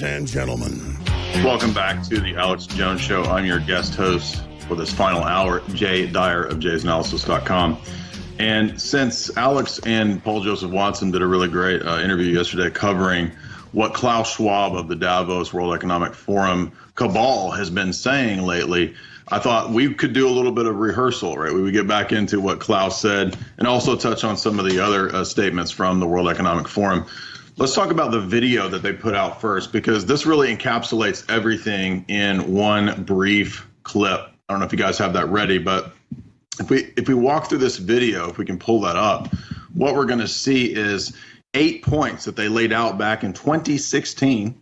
ladies and gentlemen. Welcome back to the Alex Jones Show. I'm your guest host for this final hour, Jay Dyer of jaysanalysis.com. And since Alex and Paul Joseph Watson did a really great interview yesterday covering what Klaus Schwab of the Davos World Economic Forum cabal has been saying lately, I thought we could do a little bit of rehearsal, right? We would get back into what Klaus said and also touch on some of the other statements from the World Economic Forum. Let's talk about the video that they put out first, because this really encapsulates everything in one brief clip. I don't know if you guys have that ready, but if we walk through this video, if we can pull that up, what we're going to see is 8 points that they laid out back in 2016.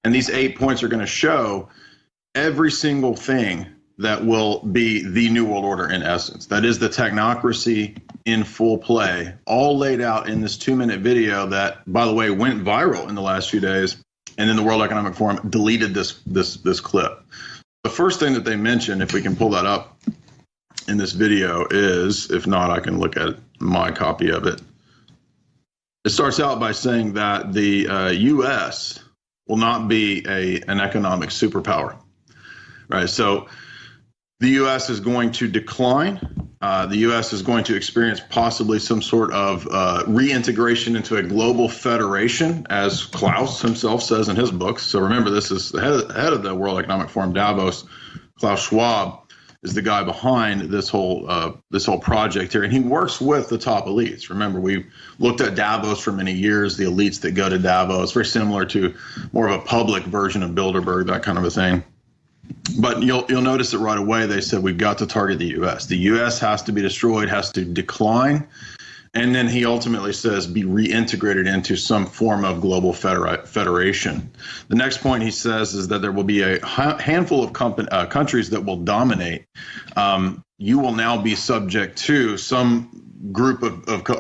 And these 8 points are going to show every single thing that will be the New World Order in essence. That is the technocracy in full play, all laid out in this 2-minute video that, by the way, went viral in the last few days. And then the World Economic Forum deleted this clip. The first thing that they mentioned, if we can pull that up in this video, is, if not, I can look at my copy of it. It starts out by saying that the U.S. will not be an economic superpower, right? So the U.S. is going to decline. The U.S. is going to experience possibly some sort of reintegration into a global federation, as Klaus himself says in his books. So remember, this is the head of the World Economic Forum, Davos. Klaus Schwab is the guy behind this whole project here, and he works with the top elites. Remember, we looked at Davos for many years. The elites that go to Davos, very similar to more of a public version of Bilderberg, that kind of a thing. But you'll notice that right away they said we've got to target the U.S. The U.S. has to be destroyed, has to decline, and then he ultimately says be reintegrated into some form of global federation. The next point he says is that there will be a handful of countries that will dominate. You will now be subject to some group of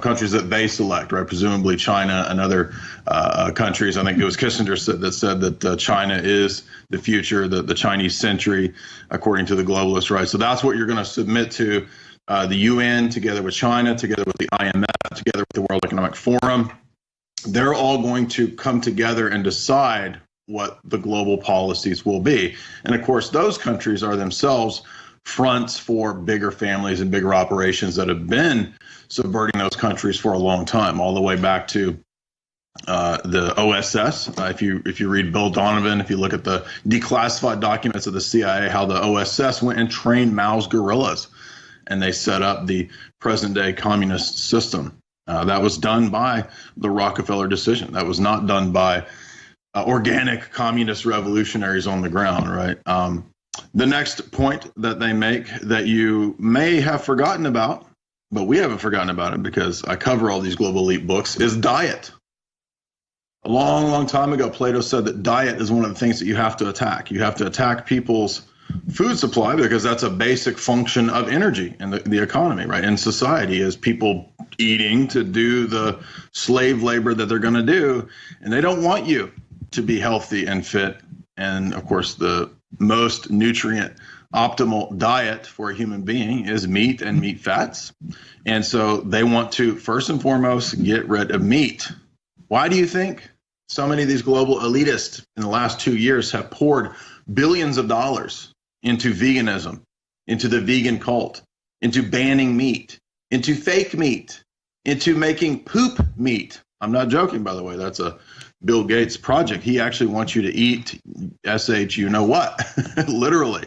countries that they select, right? Presumably China and other countries. I think it was Kissinger that said that China is the future, the Chinese century, according to the globalists, right? So that's what you're going to submit to the UN, together with China, together with the IMF, together with the World Economic Forum. They're all going to come together and decide what the global policies will be. And of course, those countries are themselves fronts for bigger families and bigger operations that have been subverting those countries for a long time, all the way back to the OSS. If you read Bill Donovan, if you look at the declassified documents of the CIA, how the OSS went and trained Mao's guerrillas, and they set up the present-day communist system. That was done by the Rockefeller decision. That was not done by organic communist revolutionaries on the ground, right? The next point that they make that you may have forgotten about, but we haven't forgotten about it because I cover all these global elite books, is diet. A long, long time ago, Plato said that diet is one of the things that you have to attack. You have to attack people's food supply because that's a basic function of energy in the economy, right? In society, is people eating to do the slave labor that they're going to do, and they don't want you to be healthy and fit. And of course, the most nutrient optimal diet for a human being is meat and meat fats. And so they want to, first and foremost, get rid of meat. Why do you think so many of these global elitists in the last 2 years have poured billions of dollars into veganism, into the vegan cult, into banning meat, into fake meat, into making poop meat? I'm not joking, by the way. That's a Bill Gates project. He actually wants you to eat you know what, literally.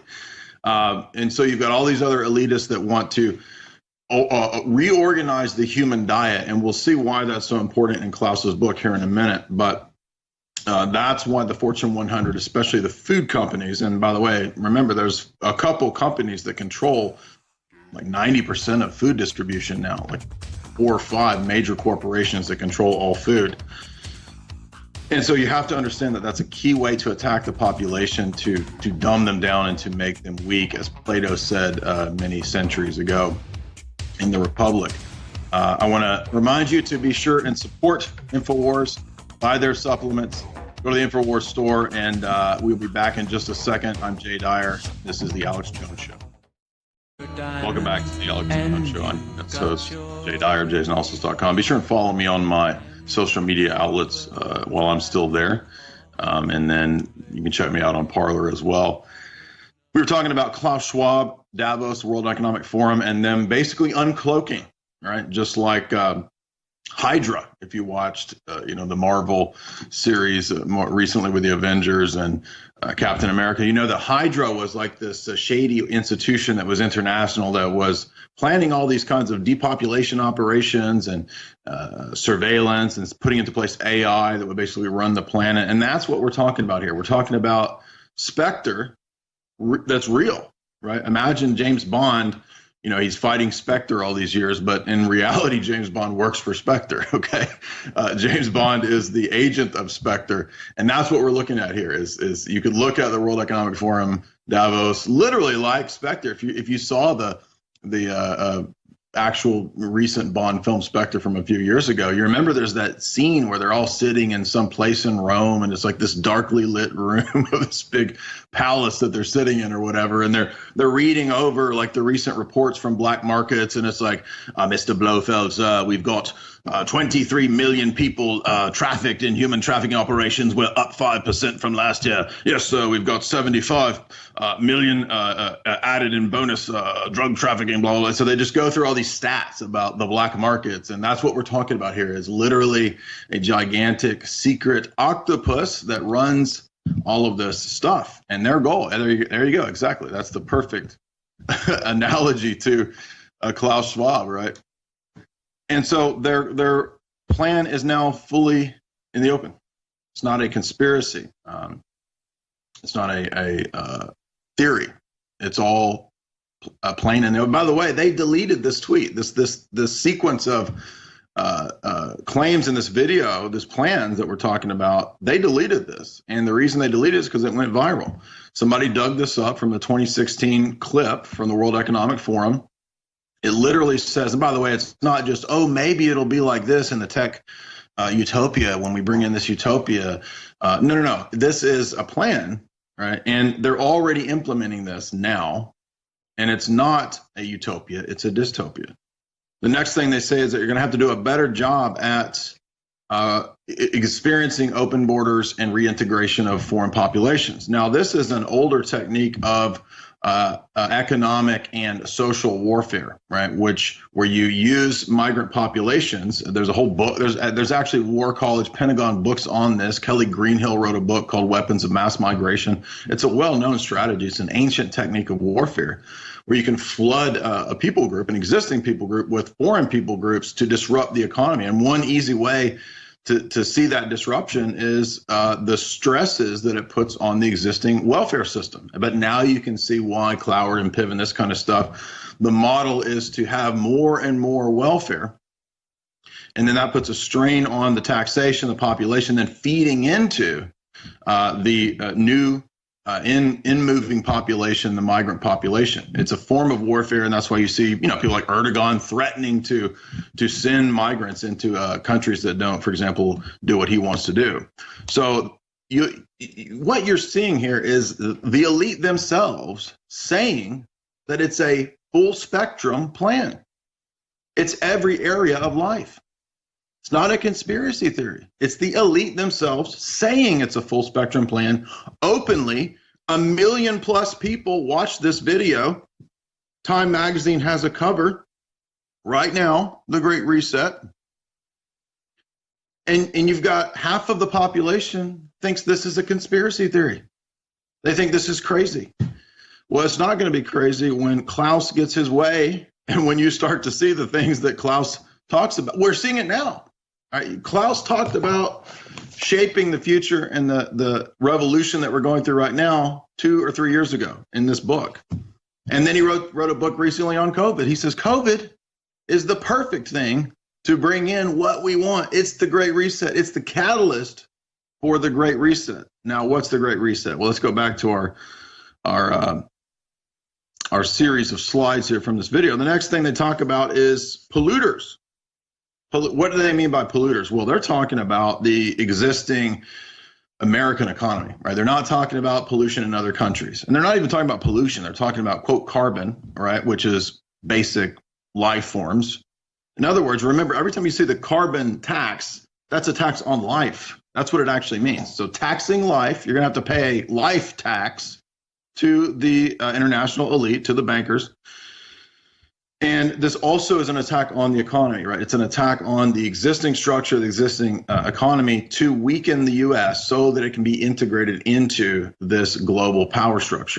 And so you've got all these other elitists that want to reorganize the human diet, and we'll see why that's so important in Klaus's book here in a minute. But that's why the Fortune 100, especially the food companies, and by the way, remember, there's a couple companies that control like 90% of food distribution now, like 4 or 5 major corporations that control all food. And so you have to understand that that's a key way to attack the population, to dumb them down and to make them weak, as Plato said many centuries ago in the Republic. I want to remind you to be sure and support InfoWars, buy their supplements, go to the InfoWars store, and we'll be back in just a second. I'm Jay Dyer. This is the Alex Jones Show. Welcome back to the Alex Jones Show. I'm host Jay Dyer of jaysanalysis.com. Be sure and follow me on my social media outlets while I'm still there. And then you can check me out on Parler as well. We were talking about Klaus Schwab, Davos, World Economic Forum, and them basically uncloaking, right? Just like Hydra, if you watched, the Marvel series more recently with the Avengers and Captain America, that Hydra was like this shady institution that was international that was planning all these kinds of depopulation operations and surveillance and putting into place AI that would basically run the planet. And that's what we're talking about here. We're talking about Spectre that's real, right? Imagine James Bond. He's fighting Spectre all these years, but in reality, James Bond works for Spectre, okay? James Bond is the agent of Spectre, and that's what we're looking at here is you could look at the World Economic Forum, Davos, literally like Spectre. If you saw the actual recent Bond film Spectre from a few years ago, you remember there's that scene where they're all sitting in some place in Rome, and it's like this darkly lit room of this big palace that they're sitting in or whatever, and they're reading over like the recent reports from black markets, and it's like, Mr. Blofeld, we've got 23 million people trafficked in human trafficking operations. We're up 5% from last year. Yes, sir, we've got 75 million added in bonus drug trafficking, blah, blah, blah. So they just go through all these stats about the black markets. And that's what we're talking about here is literally a gigantic secret octopus that runs all of this stuff. And their goal, and there you go, exactly. That's the perfect analogy to Klaus Schwab, right? And so their plan is now fully in the open. It's not a conspiracy. It's not a theory. It's all plain and open. By the way, they deleted this tweet, this sequence of claims in this video, this plans that we're talking about. They deleted this, and the reason they deleted it is because it went viral. Somebody dug this up from the 2016 clip from the World Economic Forum. It literally says, and by the way, it's not just, maybe it'll be like this in the tech utopia when we bring in this utopia. No. This is a plan, right? And they're already implementing this now. And it's not a utopia, it's a dystopia. The next thing they say is that you're going to have to do a better job at experiencing open borders and reintegration of foreign populations. Now, this is an older technique of economic and social warfare, right? Where you use migrant populations. There's a whole book. There's actually War College, Pentagon books on this. Kelly Greenhill wrote a book called Weapons of Mass Migration. It's a well-known strategy. It's an ancient technique of warfare where you can flood a people group, an existing people group, with foreign people groups to disrupt the economy. And one easy way to see that disruption is the stresses that it puts on the existing welfare system. But now you can see why Cloward and Piven, this kind of stuff, the model is to have more and more welfare. And then that puts a strain on the taxation, the population, then feeding into the new in-moving population, the migrant population. It's a form of warfare, and that's why you see, people like Erdogan threatening to send migrants into countries that don't, for example, do what he wants to do. So what you're seeing here is the elite themselves saying that it's a full spectrum plan. It's every area of life. It's not a conspiracy theory. It's the elite themselves saying it's a full spectrum plan openly. 1 million plus people watch this video. Time magazine has a cover right now, The Great Reset. And you've got half of the population thinks this is a conspiracy theory. They think this is crazy. Well, it's not going to be crazy when Klaus gets his way and when you start to see the things that Klaus talks about. We're seeing it now. Right? Klaus talked about shaping the future and the revolution that we're going through right now 2 or 3 years ago in this book. And then he wrote a book recently on COVID. He says COVID is the perfect thing to bring in what we want. It's the Great Reset. It's the catalyst for the Great Reset. Now, what's the Great Reset? Well, let's go back to our series of slides here from this video. The next thing they talk about is polluters. What do they mean by polluters? Well, they're talking about the existing American economy, right? They're not talking about pollution in other countries. And they're not even talking about pollution. They're talking about, quote, carbon, right, which is basic life forms. In other words, remember, every time you see the carbon tax, that's a tax on life. That's what it actually means. So taxing life, you're going to have to pay life tax to the international elite, to the bankers. And this also is an attack on the economy, right? It's an attack on the existing structure, the existing economy, to weaken the U.S. so that it can be integrated into this global power structure.